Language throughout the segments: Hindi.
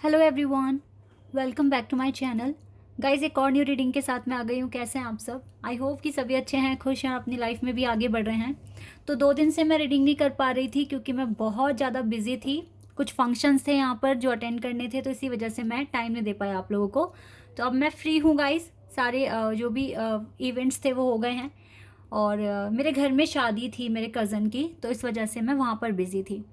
Hello everyone, welcome back to my channel. Guys, एक और न्यू रीडिंग के साथ मैं आ गई हूँ। कैसे हैं आप सब? आई होप कि सभी अच्छे हैं, खुश हैं, अपनी लाइफ में भी आगे बढ़ रहे हैं। तो 2 दिन से मैं रीडिंग नहीं कर पा रही थी क्योंकि मैं बहुत ज़्यादा बिजी थी। कुछ फंक्शंस थे यहाँ पर जो अटेंड करने थे, तो इसी वजह से मैं टाइम नहीं दे पाया आप लोगों को। तो अब मैं फ्री हूँ गाइस। सारे जो भी इवेंट्स थे वो हो गए हैं। और मेरे घर में शादी थी मेरे कज़न की, तो इस वजह से मैं वहाँ पर बिज़ी थी।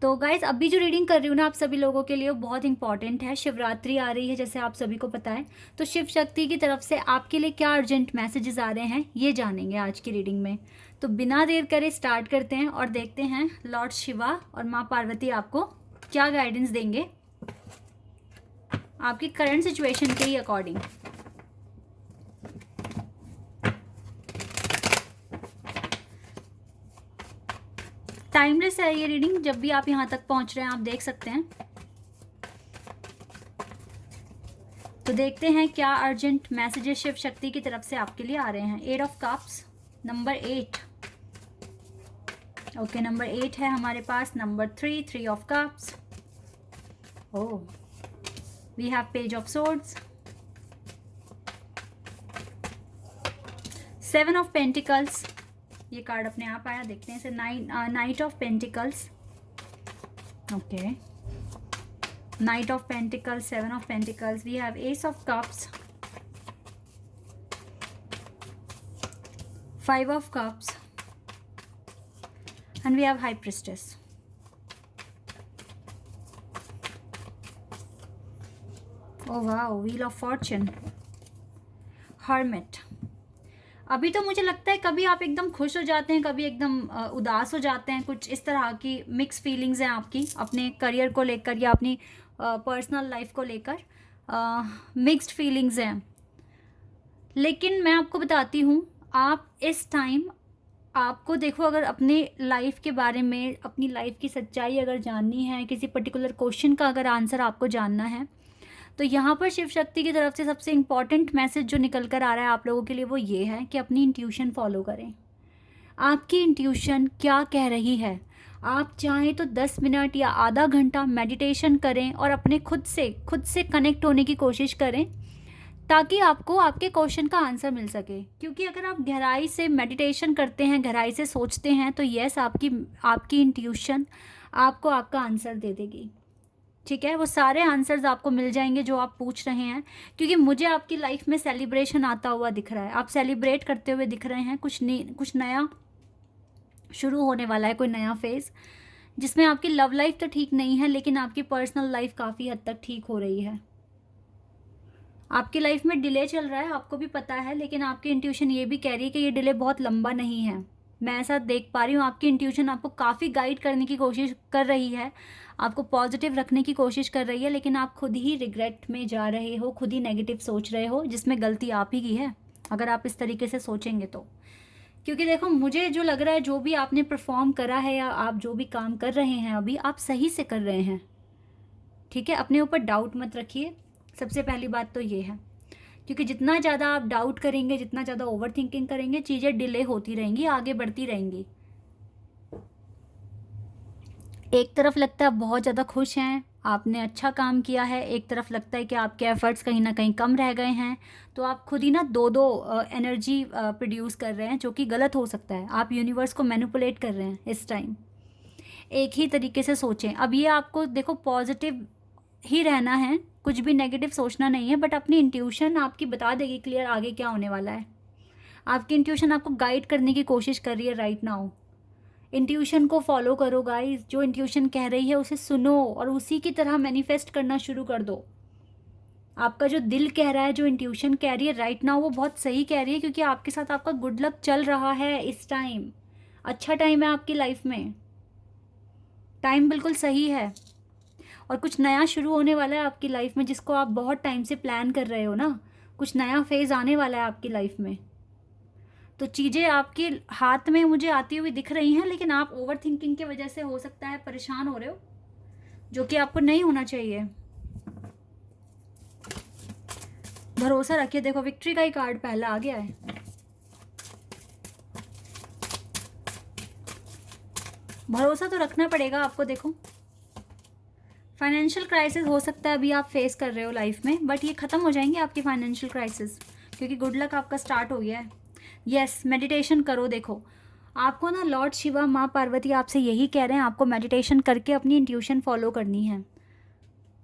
तो गाइज, अभी जो रीडिंग कर रही हूँ ना आप सभी लोगों के लिए, वो बहुत इंपॉर्टेंट है। शिवरात्रि आ रही है जैसे आप सभी को पता है। तो शिव शक्ति की तरफ से आपके लिए क्या अर्जेंट मैसेजेस आ रहे हैं ये जानेंगे आज की रीडिंग में। तो बिना देर करे स्टार्ट करते हैं और देखते हैं लॉर्ड शिवा और माँ पार्वती आपको क्या गाइडेंस देंगे आपकी करंट सिचुएशन के ही अकॉर्डिंग। टाइमलेस है ये रीडिंग, जब भी आप यहाँ तक पहुँच रहे हैं आप देख सकते हैं। तो देखते हैं क्या अर्जेंट मैसेजेस शिव शक्ति की तरफ से आपके लिए आ रहे हैं। 8 of cups, number 8। Okay, number 8 है हमारे पास। Number 3, 3 of cups. Oh, we have page of swords, 7 of pentacles. ये कार्ड अपने आप आया, देखते हैं इसे। Knight of pentacles. Okay, Knight of Pentacles, 7 of Pentacles. We have Ace of Cups, 5 of Cups, and we have High Priestess. Oh wow, Wheel of Fortune, Hermit. अभी तो मुझे लगता है कभी आप एकदम खुश हो जाते हैं, कभी एकदम उदास हो जाते हैं। कुछ इस तरह की मिक्स फीलिंग्स हैं आपकी अपने करियर को लेकर या अपनी पर्सनल लाइफ को लेकर। मिक्स्ड फीलिंग्स हैं। लेकिन मैं आपको बताती हूँ, आप इस टाइम आपको देखो, अगर अपने लाइफ के बारे में, अपनी लाइफ की सच्चाई अगर जाननी है, किसी पर्टिकुलर क्वेश्चन का अगर आंसर आपको जानना है, तो यहाँ पर शिव शक्ति की तरफ से सबसे इम्पॉर्टेंट मैसेज जो निकल कर आ रहा है आप लोगों के लिए वो ये है कि अपनी इंट्यूशन फॉलो करें। आपकी इंट्यूशन क्या कह रही है। आप चाहें तो 10 मिनट या आधा घंटा मेडिटेशन करें और अपने खुद से कनेक्ट होने की कोशिश करें, ताकि आपको आपके क्वेश्चन का आंसर मिल सके। क्योंकि अगर आप गहराई से मेडिटेशन करते हैं, गहराई से सोचते हैं, तो यस, आपकी इंट्यूशन आपको आपका आंसर दे देगी। ठीक है, वो सारे आंसर्स आपको मिल जाएंगे जो आप पूछ रहे हैं। क्योंकि मुझे आपकी लाइफ में सेलिब्रेशन आता हुआ दिख रहा है, आप सेलिब्रेट करते हुए दिख रहे हैं। कुछ नया शुरू होने वाला है, कोई नया फेज़, जिसमें आपकी लव लाइफ तो ठीक नहीं है, लेकिन आपकी पर्सनल लाइफ काफ़ी हद तक ठीक हो रही है। आपकी लाइफ में डिले चल रहा है, आपको भी पता है, लेकिन आपकी इंट्यूशन ये भी कह रही है कि ये डिले बहुत लंबा नहीं है। मैं ऐसा देख पा रही हूँ, आपकी इंट्यूशन आपको काफ़ी गाइड करने की कोशिश कर रही है, आपको पॉजिटिव रखने की कोशिश कर रही है, लेकिन आप खुद ही रिग्रेट में जा रहे हो, खुद ही नेगेटिव सोच रहे हो, जिसमें गलती आप ही की है अगर आप इस तरीके से सोचेंगे तो। क्योंकि देखो, मुझे जो लग रहा है, जो भी आपने परफॉर्म करा है या आप जो भी काम कर रहे हैं अभी, आप सही से कर रहे हैं। ठीक है, अपने ऊपर डाउट मत रखिए, सबसे पहली बात तो ये है। क्योंकि जितना ज़्यादा आप डाउट करेंगे, जितना ज़्यादा ओवर थिंकिंग करेंगे, चीज़ें डिले होती रहेंगी, आगे बढ़ती रहेंगी। एक तरफ लगता है आप बहुत ज़्यादा खुश हैं, आपने अच्छा काम किया है, एक तरफ लगता है कि आपके एफर्ट्स कहीं ना कहीं कम रह गए हैं। तो आप खुद ही ना दो एनर्जी प्रोड्यूस कर रहे हैं, जो कि गलत हो सकता है। आप यूनिवर्स को मैनिपुलेट कर रहे हैं इस टाइम। एक ही तरीके से सोचें। अब ये आपको देखो, पॉजिटिव ही रहना है, कुछ भी नेगेटिव सोचना नहीं है। बट अपनी इंट्यूशन आपकी बता देगी क्लियर आगे क्या होने वाला है। आपकी इंट्यूशन आपको गाइड करने की कोशिश कर रही है राइट नाउ। इंट्यूशन को फॉलो करो गाइस, जो इंट्यूशन कह रही है उसे सुनो और उसी की तरह मैनिफेस्ट करना शुरू कर दो। आपका जो दिल कह रहा है, जो इंट्यूशन कह रही है राइट नाउ, वो बहुत सही कह रही है। क्योंकि आपके साथ आपका गुड लक चल रहा है इस टाइम, अच्छा टाइम है आपकी लाइफ में, टाइम बिल्कुल सही है। और कुछ नया शुरू होने वाला है आपकी लाइफ में, जिसको आप बहुत टाइम से प्लान कर रहे हो ना। कुछ नया फेज़ आने वाला है आपकी लाइफ में। तो चीज़ें आपके हाथ में मुझे आती हुई दिख रही हैं, लेकिन आप ओवर थिंकिंग की वजह से हो सकता है परेशान हो रहे हो, जो कि आपको नहीं होना चाहिए। भरोसा रखिए। देखो, विक्ट्री का ही कार्ड पहला आ गया है। भरोसा तो रखना पड़ेगा आपको। देखो, फाइनेंशियल क्राइसिस हो सकता है अभी आप फेस कर रहे हो लाइफ में, बट ये ख़त्म हो जाएंगे आपकी फाइनेंशियल क्राइसिस, क्योंकि गुड लक आपका स्टार्ट हो गया है। यस, मेडिटेशन करो। देखो आपको ना लॉर्ड शिवा, माँ पार्वती आपसे यही कह रहे हैं, आपको मेडिटेशन करके अपनी इंट्यूशन फॉलो करनी है।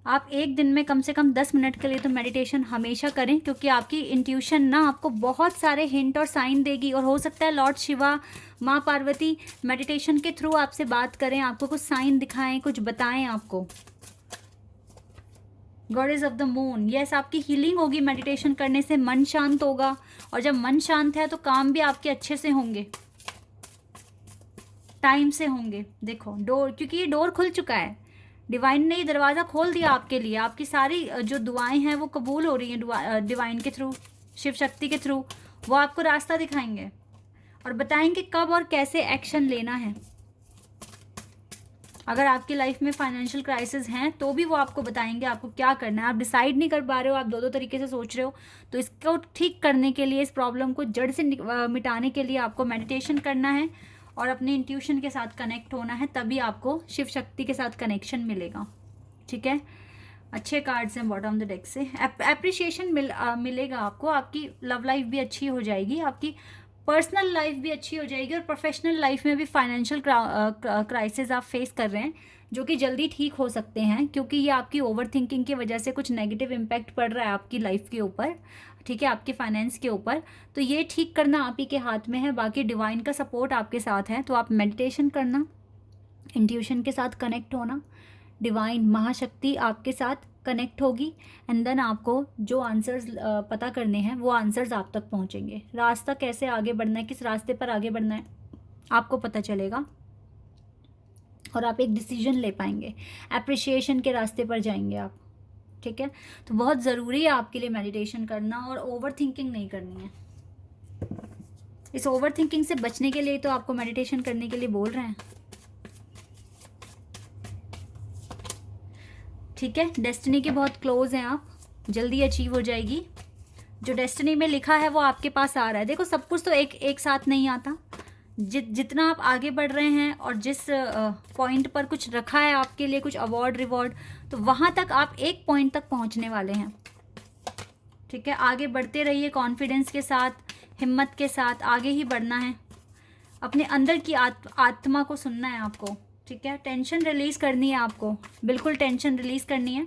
आप एक दिन में कम से कम 10 मिनट के लिए तो मेडिटेशन हमेशा करें, क्योंकि आपकी इंट्यूशन ना आपको बहुत सारे हिंट और साइन देगी, और हो सकता है लॉर्ड शिवा, माँ पार्वती मेडिटेशन के थ्रू आपसे बात करें, आपको कुछ साइन दिखाएं, कुछ बताएं आपको। Goddess of the moon, yes, आपकी हीलिंग होगी मेडिटेशन करने से, मन शांत होगा, और जब मन शांत है तो काम भी आपके अच्छे से होंगे, टाइम से होंगे। देखो डोर, क्योंकि ये डोर खुल चुका है, डिवाइन ने ये दरवाज़ा खोल दिया आपके लिए, आपकी सारी जो दुआएं हैं वो कबूल हो रही हैं डिवाइन के थ्रू, शिव शक्ति के थ्रू। वो आपको रास्ता दिखाएंगे और बताएंगे कब और कैसे एक्शन लेना है। अगर आपकी लाइफ में फाइनेंशियल क्राइसिस हैं तो भी वो आपको बताएंगे आपको क्या करना है। आप डिसाइड नहीं कर पा रहे हो, आप दो दो तरीके से सोच रहे हो, तो इसको ठीक करने के लिए, इस प्रॉब्लम को जड़ से मिटाने के लिए आपको मेडिटेशन करना है और अपने इंट्यूशन के साथ कनेक्ट होना है, तभी आपको शिव शक्ति के साथ कनेक्शन मिलेगा। ठीक है, अच्छे कार्ड्स हैं बॉटम द डेक से। एप्रिशिएशन मिलेगा आपको, आपकी लव लाइफ भी अच्छी हो जाएगी, आपकी पर्सनल लाइफ भी अच्छी हो जाएगी, और प्रोफेशनल लाइफ में भी फाइनेंशियल क्राइसिस आप फेस कर रहे हैं जो कि जल्दी ठीक हो सकते हैं, क्योंकि ये आपकी ओवर थिंकिंग की वजह से कुछ नेगेटिव इम्पैक्ट पड़ रहा है आपकी लाइफ के ऊपर, ठीक है, आपके फाइनेंस के ऊपर। तो ये ठीक करना आप ही के हाथ में है, बाकी डिवाइन का सपोर्ट आपके साथ है। तो आप मेडिटेशन करना, इंट्यूशन के साथ कनेक्ट होना, डिवाइन महाशक्ति आपके साथ कनेक्ट होगी, एंड देन आपको जो आंसर्स पता करने हैं वो आंसर्स आप तक पहुंचेंगे। रास्ता कैसे आगे बढ़ना है, किस रास्ते पर आगे बढ़ना है, आपको पता चलेगा और आप एक डिसीजन ले पाएंगे, एप्रिशिएशन के रास्ते पर जाएंगे आप। ठीक है, तो बहुत ज़रूरी है आपके लिए मेडिटेशन करना, और ओवर थिंकिंग नहीं करनी है। इस ओवर थिंकिंग से बचने के लिए तो आपको मेडिटेशन करने के लिए बोल रहे हैं। ठीक है, डेस्टिनी के बहुत क्लोज हैं आप, जल्दी अचीव हो जाएगी। जो डेस्टिनी में लिखा है वो आपके पास आ रहा है। देखो सब कुछ तो एक साथ नहीं आता, जितना आप आगे बढ़ रहे हैं और जिस पॉइंट पर कुछ रखा है आपके लिए, कुछ अवार्ड रिवॉर्ड, तो वहाँ तक आप एक पॉइंट तक पहुँचने वाले हैं। ठीक है, आगे बढ़ते रहिए कॉन्फिडेंस के साथ, हिम्मत के साथ आगे ही बढ़ना है। अपने अंदर की आत्मा को सुनना है आपको। ठीक है, टेंशन रिलीज़ करनी है आपको, बिल्कुल टेंशन रिलीज़ करनी है।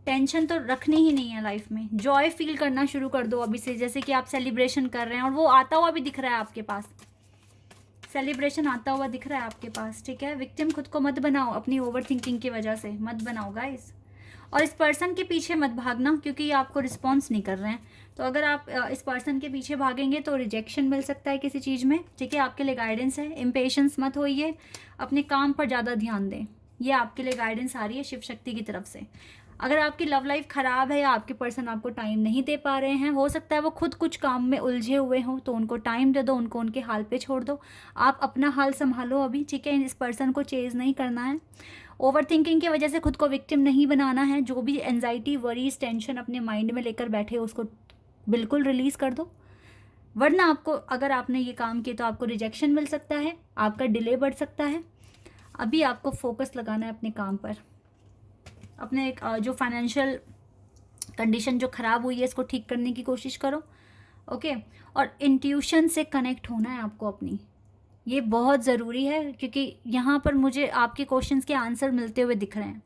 टेंशन तो रखनी ही नहीं है लाइफ में, जॉय फील करना शुरू कर दो अभी से। जैसे कि आप सेलिब्रेशन कर रहे हैं और वो आता हुआ भी दिख रहा है आपके पास, सेलिब्रेशन आता हुआ दिख रहा है आपके पास। ठीक है, विक्टिम खुद को मत बनाओ, अपनी ओवर थिंकिंग की वजह से मत बनाओ गाइस। और इस पर्सन के पीछे मत भागना, क्योंकि ये आपको रिस्पॉन्स नहीं कर रहे हैं। तो अगर आप इस पर्सन के पीछे भागेंगे तो रिजेक्शन मिल सकता है किसी चीज़ में। ठीक है, आपके लिए गाइडेंस है, इम्पेशंस मत होइए, अपने काम पर ज़्यादा ध्यान दें। ये आपके लिए गाइडेंस आ रही है शिव शक्ति की तरफ से। अगर आपकी लव लाइफ ख़राब है या आपके पर्सन आपको टाइम नहीं दे पा रहे हैं, हो सकता है वो खुद कुछ काम में उलझे हुए हों, तो उनको टाइम दे दो, उनको उनके हाल पे छोड़ दो। आप अपना हाल संभालो अभी। ठीक है, इस पर्सन को चेज़ नहीं करना है। ओवर थिंकिंग की वजह से खुद को विक्टिम नहीं बनाना है। जो भी एंजाइटी, वरीज, टेंशन अपने माइंड में लेकर बैठे हो उसको बिल्कुल रिलीज़ कर दो, वरना आपको, अगर आपने ये काम किया तो आपको रिजेक्शन मिल सकता है, आपका डिले बढ़ सकता है। अभी आपको फोकस लगाना है अपने काम पर, अपने जो फाइनेंशियल कंडीशन जो ख़राब हुई है इसको ठीक करने की कोशिश करो। ओके, और इंट्यूशन से कनेक्ट होना है आपको अपनी, ये बहुत ज़रूरी है, क्योंकि यहाँ पर मुझे आपके क्वेश्चंस के आंसर मिलते हुए दिख रहे हैं।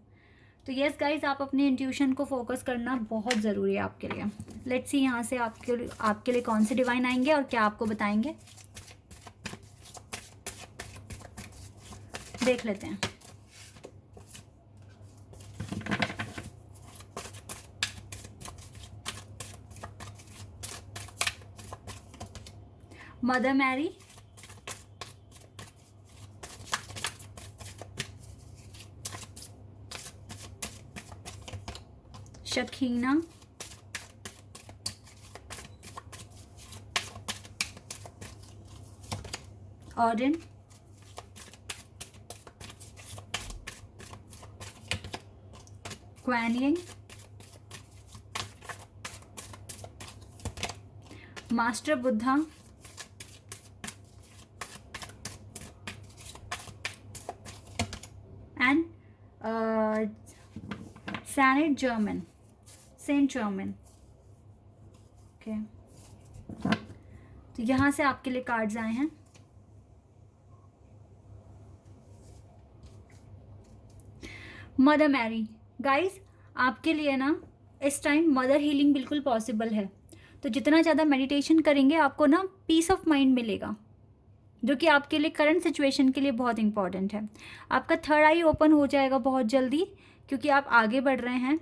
तो यस गाइज, आप अपने इंट्यूशन को फोकस करना बहुत ज़रूरी है आपके लिए। लेट्स सी यहाँ से आपके लिए कौन से डिवाइन आएंगे और क्या आपको बताएंगे, देख लेते हैं। Mother Mary, Shekinah, Orin, Quan Yin, master Buddha, and saint Germain, saint Germain. Okay, तो यहाँ से आपके लिए कार्ड्स आए हैं। मदर मैरी, गाइस आपके लिए ना इस टाइम मदर हीलिंग बिल्कुल पॉसिबल है। तो जितना ज़्यादा मेडिटेशन करेंगे आपको ना पीस ऑफ माइंड मिलेगा, जो कि आपके लिए करंट सिचुएशन के लिए बहुत इंपॉर्टेंट है। आपका थर्ड आई ओपन हो जाएगा बहुत जल्दी, क्योंकि आप आगे बढ़ रहे हैं।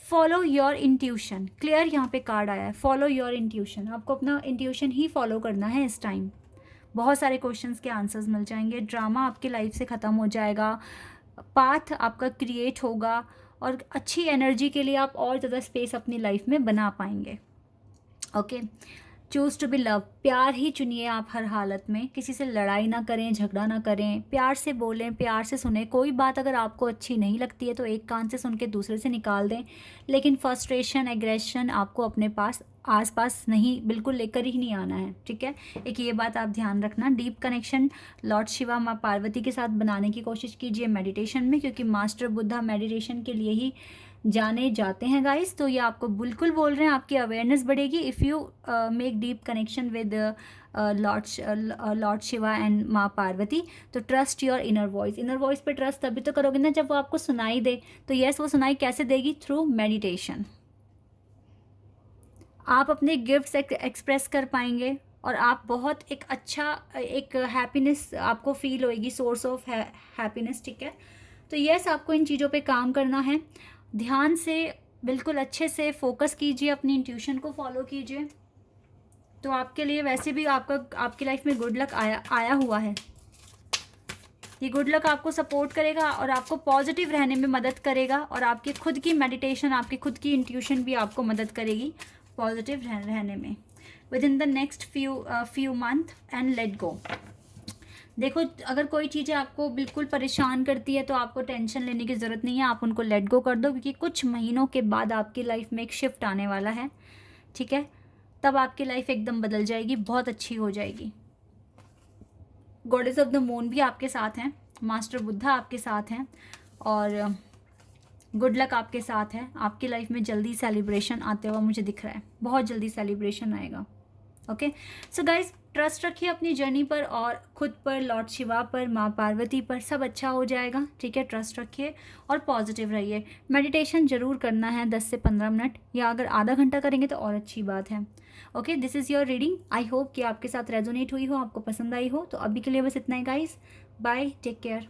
फॉलो योर इंट्यूशन, क्लियर यहाँ पे कार्ड आया है, फॉलो योर इंट्यूशन। आपको अपना इंट्यूशन ही फॉलो करना है इस टाइम। बहुत सारे क्वेश्चंस के आंसर्स मिल जाएंगे, ड्रामा आपकी लाइफ से ख़त्म हो जाएगा, पाथ आपका क्रिएट होगा, और अच्छी एनर्जी के लिए आप और ज़्यादा स्पेस अपनी लाइफ में बना पाएंगे। Okay, choose to be love, प्यार ही चुनिए आप हर हालत में। किसी से लड़ाई ना करें, झगड़ा ना करें, प्यार से बोलें, प्यार से सुने। कोई बात अगर आपको अच्छी नहीं लगती है तो एक कान से सुन के दूसरे से निकाल दें, लेकिन फ्रस्ट्रेशन, एग्रेशन आपको अपने पास आसपास नहीं, बिल्कुल लेकर ही नहीं आना है, ठीक है। एक ये बात आप ध्यान रखना। डीप कनेक्शन लॉर्ड शिवा, माँ पार्वती के साथ बनाने की कोशिश कीजिए मेडिटेशन में, क्योंकि मास्टर बुद्धा मेडिटेशन के लिए ही जाने जाते हैं गाइस। तो ये आपको बिल्कुल बोल रहे हैं, आपकी अवेयरनेस बढ़ेगी if you make deep connection with Lord Shiva and माँ पार्वती। तो trust your inner voice, inner voice पे ट्रस्ट तभी तो करोगे ना जब वो आपको सुनाई दे। तो यस, वो सुनाई कैसे देगी? Through meditation. आप अपने गिफ्ट्स एक्सप्रेस कर पाएंगे, और आप बहुत एक अच्छा, एक हैप्पीनेस आपको फील होएगी, सोर्स ऑफ हैप्पीनेस, ठीक है। तो यस, आपको इन चीज़ों पे काम करना है। ध्यान से बिल्कुल अच्छे से फोकस कीजिए, अपनी इंट्यूशन को फॉलो कीजिए। तो आपके लिए वैसे भी आपकी लाइफ में गुड लक आया हुआ है। ये गुड लक आपको सपोर्ट करेगा और आपको पॉजिटिव रहने में मदद करेगा, और आपकी खुद की मेडिटेशन, आपकी खुद की इंट्यूशन भी आपको मदद करेगी पॉजिटिव रहने में। With in the next few month and let go. देखो, अगर कोई चीज़ें आपको बिल्कुल परेशान करती है तो आपको टेंशन लेने की ज़रूरत नहीं है, आप उनको लेट गो कर दो, क्योंकि कुछ महीनों के बाद आपकी लाइफ में एक शिफ्ट आने वाला है, ठीक है। तब आपकी लाइफ एकदम बदल जाएगी, बहुत अच्छी हो जाएगी। गॉडेस ऑफ द मून भी आपके साथ हैं, मास्टर बुद्धा आपके साथ हैं, और गुड लक आपके साथ है। आपकी लाइफ में जल्दी सेलिब्रेशन आते हुआ मुझे दिख रहा है, बहुत जल्दी सेलिब्रेशन आएगा। ओके, सो गाइज ट्रस्ट रखिए अपनी जर्नी पर, और खुद पर, लॉर्ड शिवा पर, माँ पार्वती पर, सब अच्छा हो जाएगा, ठीक है। ट्रस्ट रखिए और पॉजिटिव रहिए। मेडिटेशन ज़रूर करना है 10 से 15 मिनट, या अगर आधा घंटा करेंगे तो और अच्छी बात है। Okay, this is your reading. I hope कि आपके साथ रेजोनेट हुई हो, आपको पसंद आई हो। तो अभी के लिए बस इतना ही गाइज, बाय, टेक केयर।